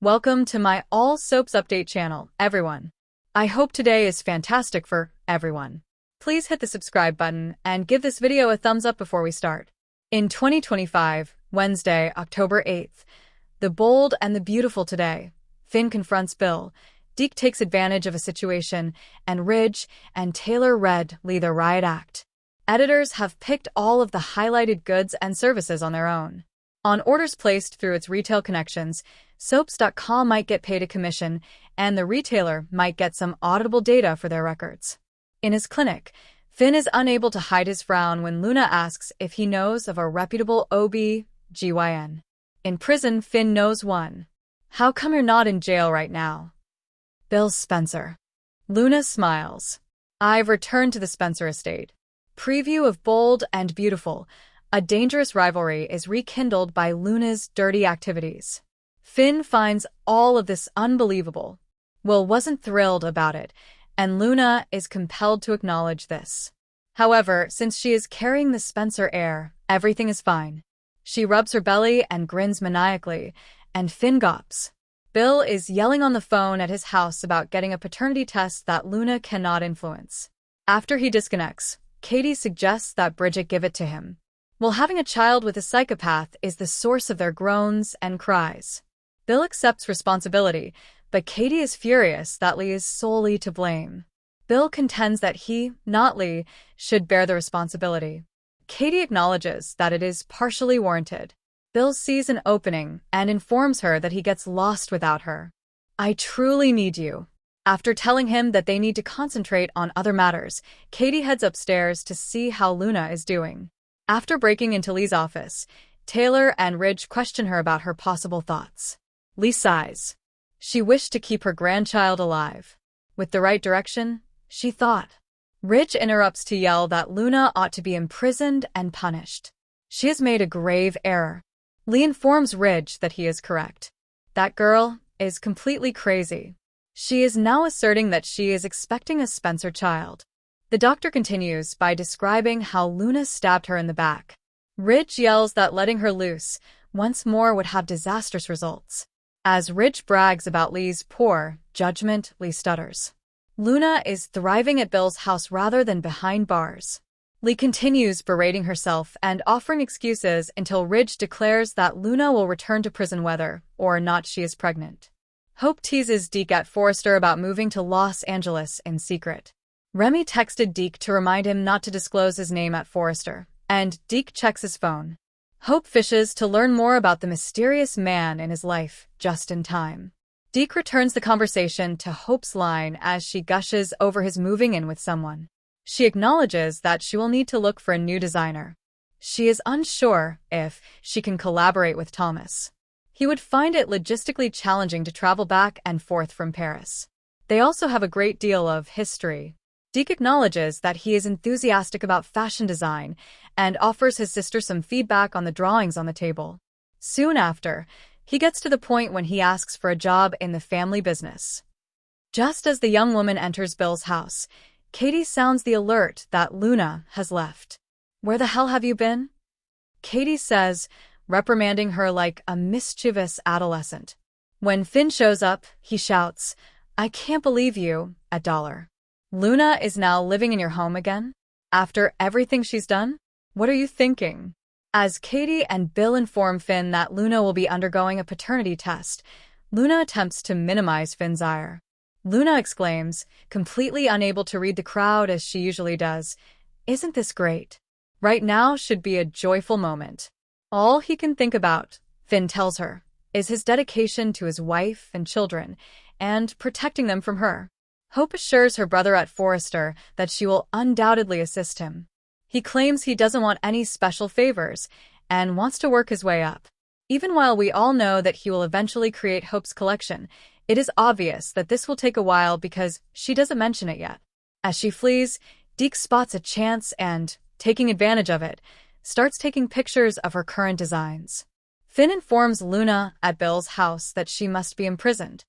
Welcome to my All Soaps Update channel, everyone. I hope today is fantastic for everyone. Please hit the subscribe button and give this video a thumbs up before we start. In 2025, Wednesday, October 8th, the bold and the beautiful today, Finn confronts Bill, Deke takes advantage of a situation, and Ridge and Taylor lead the riot act. Editors have picked all of the highlighted goods and services on their own. On orders placed through its retail connections, Soaps.com might get paid a commission, and the retailer might get some auditable data for their records. In his clinic, Finn is unable to hide his frown when Luna asks if he knows of a reputable OB/GYN. In prison, Finn knows one. How come you're not in jail right now? Bill Spencer. Luna smiles. I've returned to the Spencer estate. Preview of Bold and Beautiful. A dangerous rivalry is rekindled by Luna's dirty activities. Finn finds all of this unbelievable. Will wasn't thrilled about it, and Luna is compelled to acknowledge this. However, since she is carrying the Spencer air, everything is fine. She rubs her belly and grins maniacally, and Finn gawps. Bill is yelling on the phone at his house about getting a paternity test that Luna cannot influence. After he disconnects, Katie suggests that Bridget give it to him. Well, having a child with a psychopath is the source of their groans and cries. Bill accepts responsibility, but Katie is furious that Lee is solely to blame. Bill contends that he, not Lee, should bear the responsibility. Katie acknowledges that it is partially warranted. Bill sees an opening and informs her that he gets lost without her. I truly need you. After telling him that they need to concentrate on other matters, Katie heads upstairs to see how Luna is doing. After breaking into Lee's office, Taylor and Ridge question her about her possible thoughts. Lee sighs. She wished to keep her grandchild alive. With the right direction, she thought. Ridge interrupts to yell that Luna ought to be imprisoned and punished. She has made a grave error. Lee informs Ridge that he is correct. That girl is completely crazy. She is now asserting that she is expecting a Spencer child. The doctor continues by describing how Luna stabbed her in the back. Ridge yells that letting her loose once more would have disastrous results. As Ridge brags about Lee's poor judgment, Lee stutters. Luna is thriving at Bill's house rather than behind bars. Lee continues berating herself and offering excuses until Ridge declares that Luna will return to prison whether or not she is pregnant. Hope teases Deke at Forrester about moving to Los Angeles in secret. Remy texted Deke to remind him not to disclose his name at Forrester, and Deke checks his phone. Hope fishes to learn more about the mysterious man in his life, just in time. Deke returns the conversation to Hope's line as she gushes over his moving in with someone. She acknowledges that she will need to look for a new designer. She is unsure if she can collaborate with Thomas. He would find it logistically challenging to travel back and forth from Paris. They also have a great deal of history. Deke acknowledges that he is enthusiastic about fashion design and offers his sister some feedback on the drawings on the table. Soon after, he gets to the point when he asks for a job in the family business. Just as the young woman enters Bill's house, Katie sounds the alert that Luna has left. Where the hell have you been? Katie says, reprimanding her like a mischievous adolescent. When Finn shows up, he shouts, I can't believe you, $1. Luna is now living in your home again? After everything she's done? What are you thinking? As Katie and Bill inform Finn that Luna will be undergoing a paternity test, Luna attempts to minimize Finn's ire. Luna exclaims, completely unable to read the crowd as she usually does, isn't this great? Right now should be a joyful moment. All he can think about, Finn tells her, is his dedication to his wife and children, and protecting them from her. Hope assures her brother at Forrester that she will undoubtedly assist him. He claims he doesn't want any special favors and wants to work his way up. Even while we all know that he will eventually create Hope's collection, it is obvious that this will take a while because she doesn't mention it yet. As she flees, Deke spots a chance and, taking advantage of it, starts taking pictures of her current designs. Finn informs Luna at Bill's house that she must be imprisoned.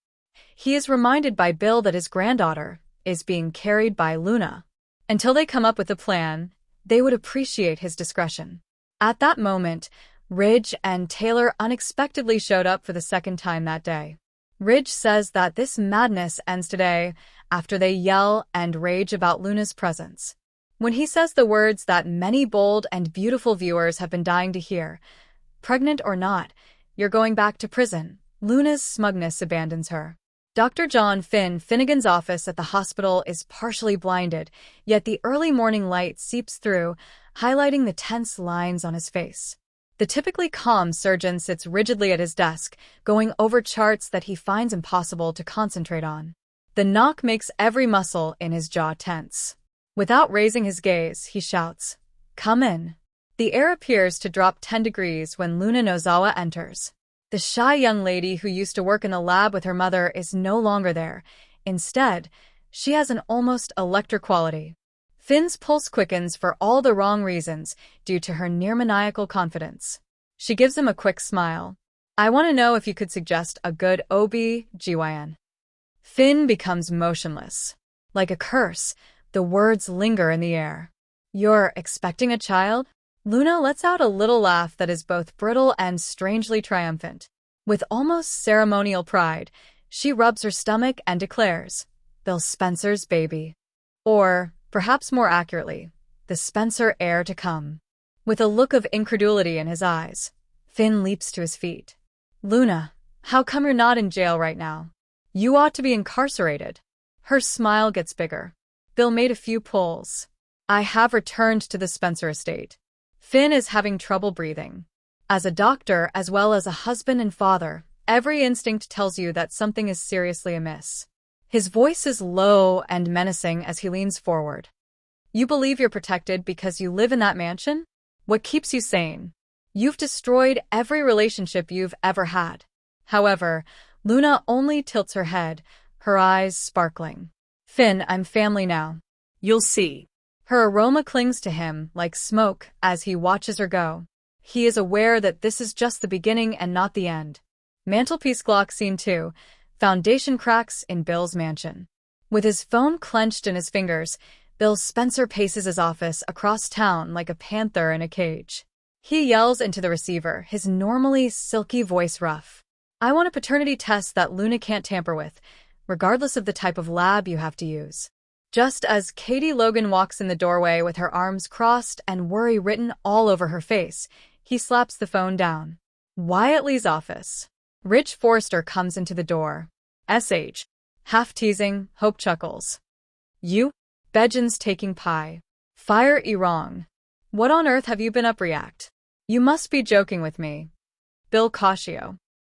He is reminded by Bill that his granddaughter is being carried by Luna. Until they come up with a plan, they would appreciate his discretion. At that moment, Ridge and Taylor unexpectedly showed up for the second time that day. Ridge says that this madness ends today after they yell and rage about Luna's presence. When he says the words that many bold and beautiful viewers have been dying to hear, pregnant or not, you're going back to prison, Luna's smugness abandons her. Dr. John Finnegan's office at the hospital is partially blinded, yet the early morning light seeps through, highlighting the tense lines on his face. The typically calm surgeon sits rigidly at his desk, going over charts that he finds impossible to concentrate on. The knock makes every muscle in his jaw tense. Without raising his gaze, he shouts, "Come in." The air appears to drop 10 degrees when Luna Nozawa enters. The shy young lady who used to work in the lab with her mother is no longer there. Instead, she has an almost electric quality. Finn's pulse quickens for all the wrong reasons due to her near-maniacal confidence. She gives him a quick smile. "I want to know if you could suggest a good OB/GYN." Finn becomes motionless. Like a curse, the words linger in the air. "You're expecting a child?" Luna lets out a little laugh that is both brittle and strangely triumphant. With almost ceremonial pride, she rubs her stomach and declares, "Bill Spencer's baby." Or, perhaps more accurately, the Spencer heir to come. With a look of incredulity in his eyes, Finn leaps to his feet. "Luna, how come you're not in jail right now? You ought to be incarcerated." Her smile gets bigger. Bill made a few pulls. "I have returned to the Spencer estate." Finn is having trouble breathing. As a doctor, as well as a husband and father, every instinct tells you that something is seriously amiss. His voice is low and menacing as he leans forward. "You believe you're protected because you live in that mansion? What keeps you sane? You've destroyed every relationship you've ever had." However, Luna only tilts her head, her eyes sparkling. "Finn, I'm family now. You'll see." Her aroma clings to him like smoke as he watches her go. He is aware that this is just the beginning and not the end. Mantelpiece clock scene 2. Foundation cracks in Bill's mansion. With his phone clenched in his fingers, Bill Spencer paces his office across town like a panther in a cage. He yells into the receiver, his normally silky voice rough. "I want a paternity test that Luna can't tamper with, regardless of the type of lab you have to use." Just as Katie Logan walks in the doorway with her arms crossed and worry written all over her face, he slaps the phone down. Wyatt Lee's office. Rich Forrester comes into the door. "SH. Half teasing, Hope chuckles. "You? Bejan's taking pie. Fire wrong. What on earth have you been up react? You must be joking with me." Bill Caucio.